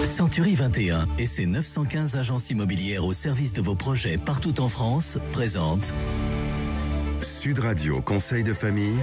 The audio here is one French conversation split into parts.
Century 21 et ses 915 agences immobilières au service de vos projets partout en France présentent Sud Radio Conseil de famille.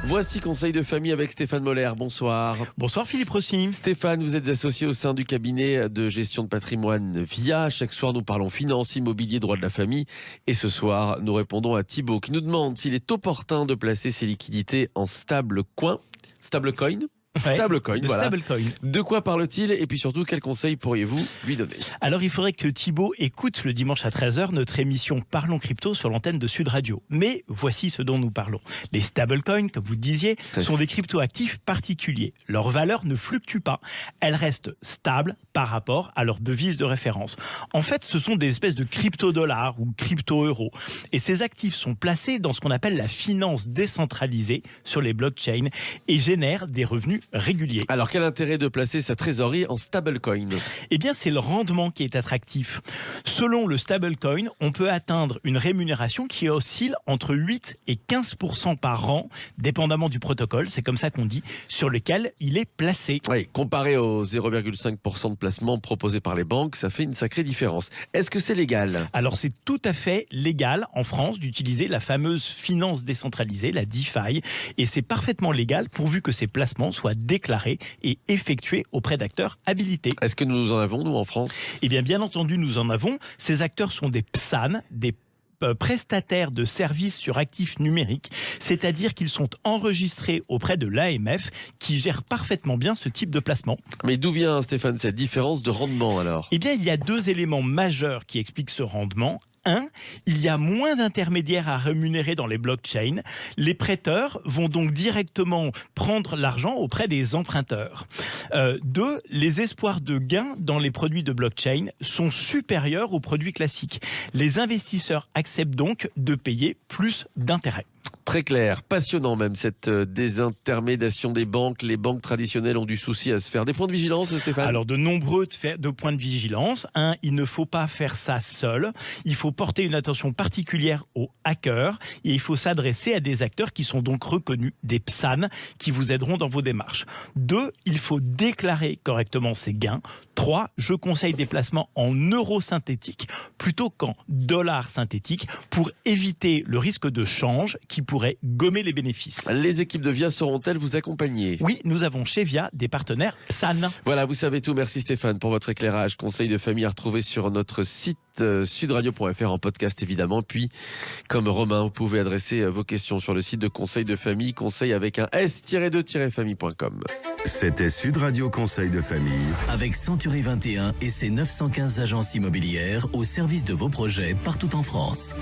Voici Conseil de famille avec Stéphane Moller. Bonsoir. Bonsoir Philippe Rossi. Stéphane, vous êtes associé au sein du cabinet de gestion de patrimoine VIA. Chaque soir, nous parlons finance, immobilier, droit de la famille. Et ce soir, nous répondons à Thibaut qui nous demande s'il est opportun de placer ses liquidités en stablecoin. Stablecoin. Ouais, Stablecoin, voilà. Stablecoin. De quoi parle-t-il et puis surtout, quels conseils pourriez-vous lui donner? Alors, il faudrait que Thibaut écoute le dimanche à 13h notre émission Parlons Crypto sur l'antenne de Sud Radio. Mais voici ce dont nous parlons. Les stablecoins, comme vous le disiez, sont des cryptoactifs particuliers. Leur valeur ne fluctue pas. Elle reste stable par rapport à leur devise de référence. En fait, ce sont des espèces de crypto-dollars ou crypto-euros. Et ces actifs sont placés dans ce qu'on appelle la finance décentralisée sur les blockchains et génèrent des revenus régulier. Alors, quel intérêt de placer sa trésorerie en stablecoin? Eh bien, c'est le rendement qui est attractif. Selon le stablecoin, on peut atteindre une rémunération qui oscille entre 8 et 15% par an, dépendamment du protocole, c'est comme ça qu'on dit, sur lequel il est placé. Oui, comparé aux 0,5% de placement proposé par les banques, ça fait une sacrée différence. Est-ce que c'est légal? Alors, c'est tout à fait légal en France d'utiliser la fameuse finance décentralisée, la DeFi, et c'est parfaitement légal pourvu que ces placements soient déclarés et effectués auprès d'acteurs habilités. Est-ce que nous en avons, nous, en France? Eh bien entendu, nous en avons. Ces acteurs sont des PSAN, des prestataires de services sur actifs numériques, c'est-à-dire qu'ils sont enregistrés auprès de l'AMF qui gère parfaitement bien ce type de placement. Mais d'où vient, Stéphane, cette différence de rendement alors? Eh bien, il y a deux éléments majeurs qui expliquent ce rendement. Un, il y a moins d'intermédiaires à rémunérer dans les blockchains. Les prêteurs vont donc directement prendre l'argent auprès des emprunteurs. Deux, les espoirs de gains dans les produits de blockchain sont supérieurs aux produits classiques. Les investisseurs acceptent donc de payer plus d'intérêts. Très clair, passionnant même cette désintermédiation des banques. Les banques traditionnelles ont du souci à se faire. Des points de vigilance, Stéphane? Alors de nombreux de points de vigilance. Un, il ne faut pas faire ça seul. Il faut porter une attention particulière aux hackers et il faut s'adresser à des acteurs qui sont donc reconnus, des PSAN, qui vous aideront dans vos démarches. Deux, il faut déclarer correctement ses gains. Trois, je conseille des placements en euros synthétiques plutôt qu'en dollars synthétiques pour éviter le risque de change qui pourrait gommer les bénéfices. Les équipes de VIA sauront-elles vous accompagner? Oui, nous avons chez VIA des partenaires PSAN. Voilà, vous savez tout. Merci Stéphane pour votre éclairage. Conseil de famille à retrouver sur notre site sudradio.fr en podcast évidemment. Puis, comme Romain, vous pouvez adresser vos questions sur le site de Conseil de famille, conseil avec un s-2-famille.com. C'était Sud Radio Conseil de famille. avec Century 21 et ses 915 agences immobilières au service de vos projets partout en France.